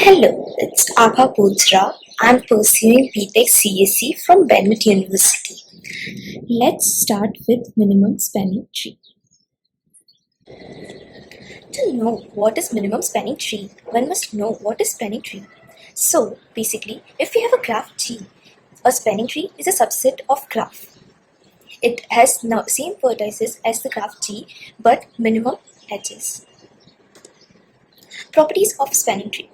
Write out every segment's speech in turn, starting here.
Hello, it's Abha Bothra. I'm pursuing BTech CSC from Bennet University. Let's start with minimum spanning tree. To know what is minimum spanning tree, one must know what is spanning tree. So basically, if we have a graph G, a spanning tree is a subset of graph. It has now same vertices as the graph G, but minimum edges. Properties of spanning tree.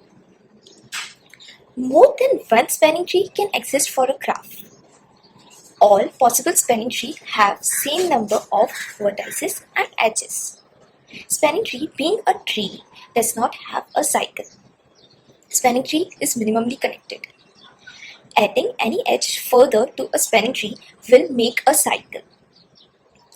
More than one spanning tree can exist for a graph. All possible spanning trees have same number of vertices and edges. Spanning tree being a tree does not have a cycle. Spanning tree is minimally connected. Adding any edge further to a spanning tree will make a cycle.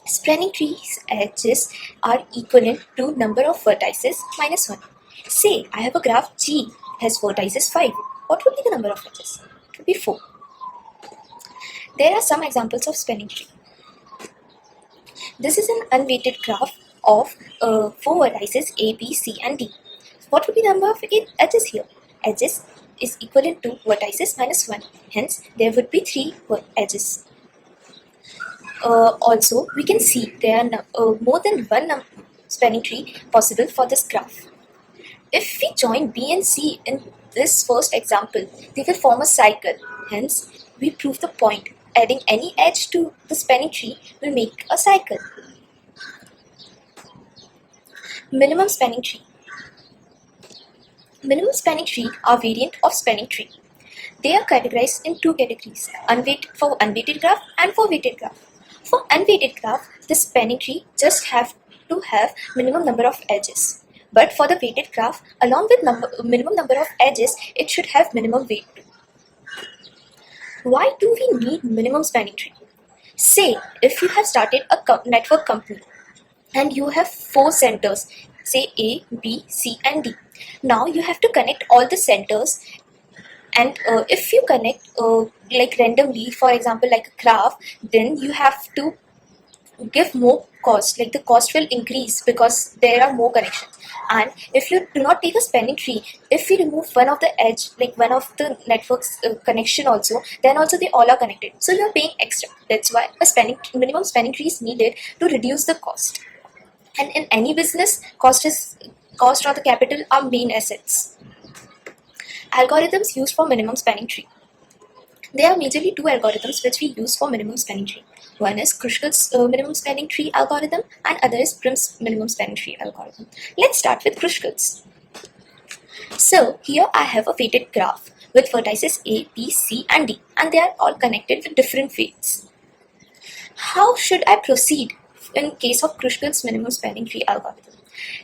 Spanning tree's edges are equivalent to number of vertices minus 1. Say I have a graph G has vertices 5. What would be the number of edges? It would be 4. There are some examples of spanning tree. This is an unweighted graph of 4 vertices A, B, C and D. What would be the number of edges here? Edges is equivalent to vertices minus 1. Hence, there would be 3 edges. Also, we can see there are more than one spanning tree possible for this graph. If we join B and C in this first example, they will form a cycle. Hence, we prove the point. Adding any edge to the spanning tree will make a cycle. Minimum spanning tree. Minimum spanning tree are variant of spanning tree. They are categorized in two categories, for unweighted graph and for weighted graph. For unweighted graph, the spanning tree just have to have minimum number of edges. But for the weighted graph, along with minimum number of edges, it should have minimum weight too. Why do we need minimum spanning tree? Say, if you have started a network company and you have 4 centers, say A, B, C and D. Now you have to connect all the centers, and if you connect like randomly, for example like a graph, then you have to give more cost, like the cost will increase because there are more connections. And if you do not take a spanning tree, if we remove one of the edge, like one of the network's connection also, then also they all are connected, so you are paying extra. That's why a minimum spanning tree is needed to reduce the cost. And in any business, cost or the capital are main assets. Algorithms used for minimum spanning tree. There are majorly 2 algorithms which we use for minimum spanning tree. One is Kruskal's minimum spanning tree algorithm and other is Prim's minimum spanning tree algorithm. Let's start with Kruskal's. So here I have a weighted graph with vertices A, B, C and D, and they are all connected with different weights. How should I proceed in case of Kruskal's minimum spanning tree algorithm?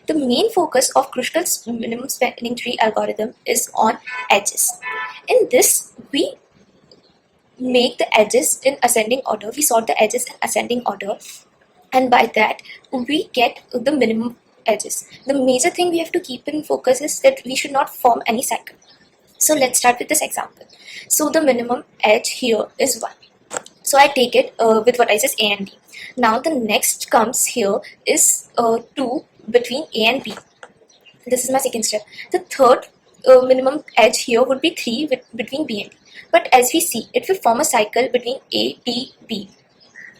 The main focus of Kruskal's minimum spanning tree algorithm is on edges. In this, we make the edges in ascending order. We sort the edges in ascending order, and by that we get the minimum edges. The major thing we have to keep in focus is that we should not form any cycle. So let's start with this example. So the minimum edge here is 1. So I take it with vertices A and D. Now the next comes here is 2 between A and B. This is my second step. The third minimum edge here would be 3 between B and D. But as we see, it will form a cycle between A, D, B.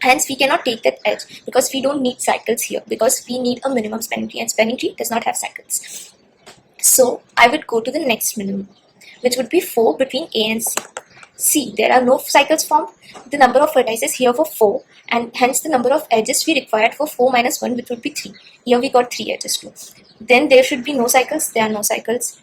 Hence, we cannot take that edge because we don't need cycles here, because we need a minimum spanning tree, and spanning tree does not have cycles. So I would go to the next minimum, which would be 4 between A and C. See, there are no cycles formed. The number of vertices here were 4, and hence the number of edges we required for 4 minus 1, which would be 3. Here we got 3 edges too. Then there should be no cycles. There are no cycles.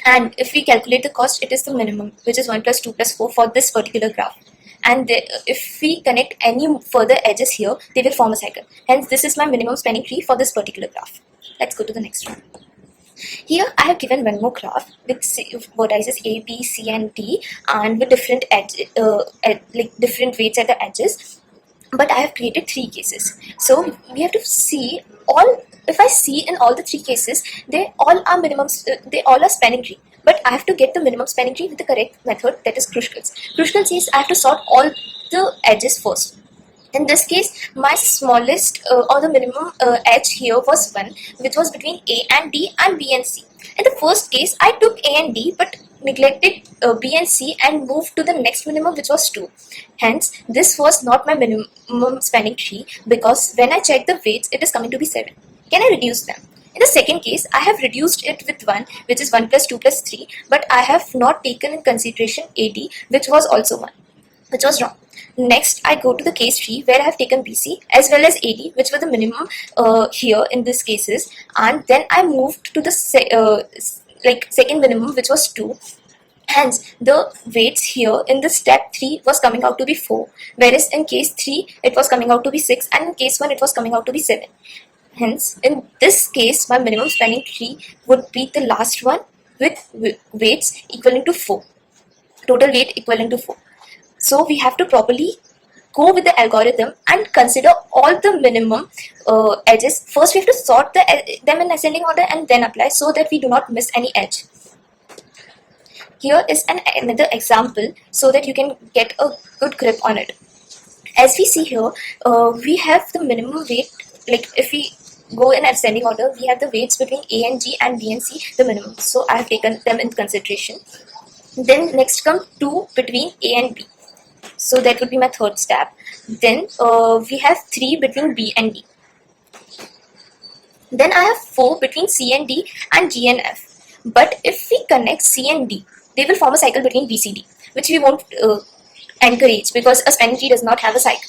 And if we calculate the cost, it is the minimum, which is 1 plus 2 plus 4 for this particular graph. And if we connect any further edges here, they will form a cycle. Hence, this is my minimum spanning tree for this particular graph. Let's go to the next one. Here, I have given one more graph with vertices A, B, C, and D, and with different like different weights at the edges. But I have created 3 cases. So we have to see all. If I see in all the 3 cases, they all are minimums. They all are spanning tree. But I have to get the minimum spanning tree with the correct method, that is Kruskal's. Kruskal says I have to sort all the edges first. In this case, my smallest or the minimum edge here was 1, which was between A and D and B and C. In the first case, I took A and D but neglected B and C and moved to the next minimum, which was 2. Hence, this was not my minimum spanning tree because when I check the weights, it is coming to be 7. Can I reduce them? In the second case, I have reduced it with 1, which is 1 plus 2 plus 3, but I have not taken in consideration AD, which was also 1, which was wrong. Next, I go to the case tree where I have taken BC as well as AD, which were the minimum here in this cases, and then I moved to the second minimum, which was 2. Hence, the weights here in the step 3 was coming out to be 4, whereas in case 3 it was coming out to be 6, and in case 1 it was coming out to be 7. Hence, in this case, my minimum spanning tree would be the last one with weights equivalent to 4, total weight equivalent to 4. So we have to properly go with the algorithm and consider all the minimum edges. First, we have to sort them in ascending order and then apply so that we do not miss any edge. Here is another example so that you can get a good grip on it. As we see here, we have the minimum weight, like if we go in ascending order, we have the weights between A and G and B and C, the minimum. So I have taken them in consideration. Then next come 2 between A and B. So that would be my third step. Then we have 3 between B and D. Then I have 4 between C and D and G and F. But if we connect C and D, they will form a cycle between BCD, which we won't encourage because a spanning tree does not have a cycle.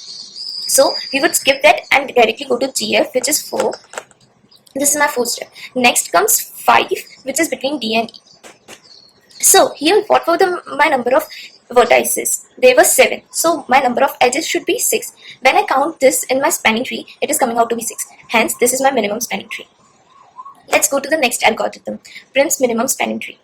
So we would skip that and directly go to GF, which is 4. This is my fourth step. Next comes 5, which is between D and E. So here, what were my number of vertices? They were 7. So my number of edges should be 6. When I count this in my spanning tree, it is coming out to be 6. Hence, this is my minimum spanning tree. Let's go to the next algorithm, Prim's minimum spanning tree.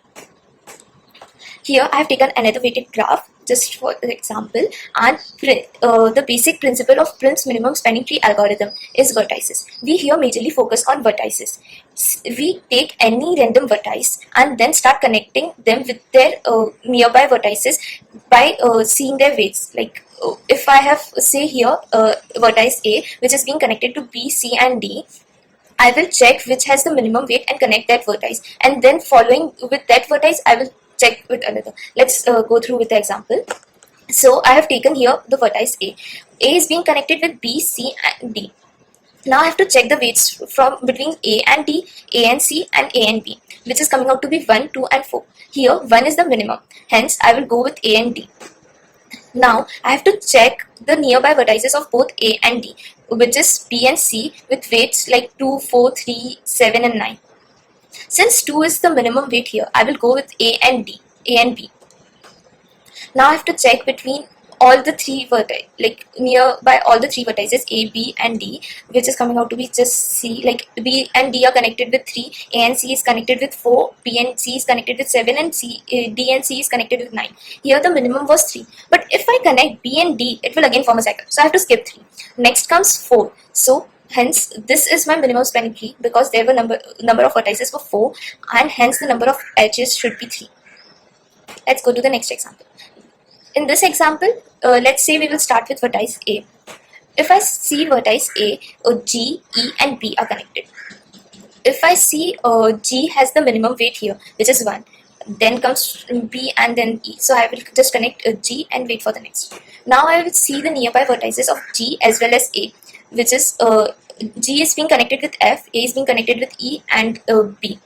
Here I have taken another weighted graph just for example, and the basic principle of Prim's minimum spanning tree algorithm is vertices. We here majorly focus on vertices. We take any random vertice and then start connecting them with their nearby vertices by seeing their weights. Like if I have say here vertex A which is being connected to B, C and D, I will check which has the minimum weight and connect that vertex, and then following with that vertex I will check with another. Let's go through with the example. So I have taken here the vertex A. A is being connected with B, C and D. Now I have to check the weights from between A and D, A and C and A and B, which is coming out to be 1, 2 and 4. Here 1 is the minimum, hence I will go with A and D. Now I have to check the nearby vertices of both A and D, which is B and C, with weights like 2, 4, 3, 7 and 9. Since 2 is the minimum weight here, I will go with A and D, A and B. Now I have to check between all the 3 vertices, like nearby all the 3 vertices A, B and D, which is coming out to be just C. Like B and D are connected with 3, A and C is connected with 4, B and C is connected with 7 and D and C is connected with 9. Here the minimum was 3. But if I connect B and D, it will again form a cycle. So I have to skip 3. Next comes 4. So hence this is my minimum spanning tree because there were number of vertices were 4 and hence the number of edges should be 3. Let's go to the next example. In this example, let's say we will start with vertex A. If I see vertex A, G, E and B are connected. If I see G has the minimum weight here, which is 1, then comes B and then E. So I will just connect G and wait for the next. Now I will see the nearby vertices of G as well as A, which is G is being connected with F, A is being connected with E and B.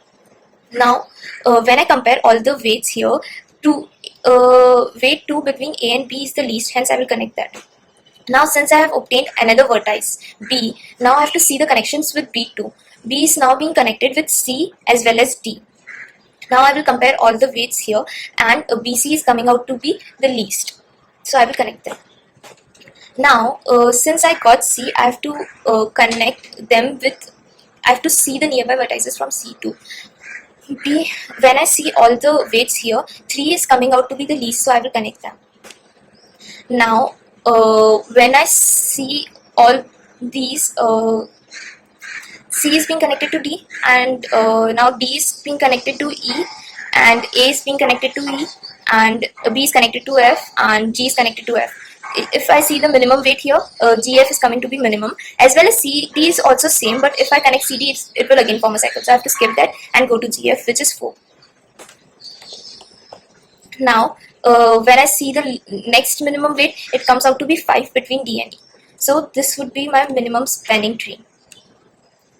Now when I compare all the weights here, weight 2 between A and B is the least, hence I will connect that. Now since I have obtained another vertex B, now I have to see the connections with B2. B is now being connected with C as well as D. Now I will compare all the weights here and BC is coming out to be the least. So I will connect them. Now since I got C, I have to connect them with, I have to see the nearby vertices from C2. B, when I see all the weights here, 3 is coming out to be the least, so I will connect them. Now when I see all these, C is being connected to D and now D is being connected to E and A is being connected to E and B is connected to F and G is connected to F. if I see the minimum weight here, GF is coming to be minimum, as well as CD is also same, but if I connect CD, it will again form a cycle. So I have to skip that and go to GF, which is 4. Now, when I see the next minimum weight, it comes out to be 5 between D and E. So this would be my minimum spanning tree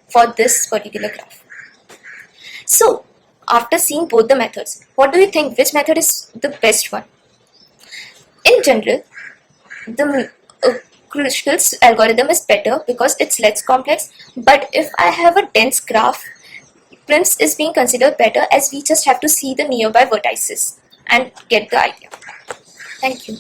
for this particular graph. So after seeing both the methods, what do you think? Which method is the best one? In general, the Kruskal's algorithm is better because it's less complex. But if I have a dense graph, Prim's is being considered better, as we just have to see the nearby vertices and get the idea. Thank you.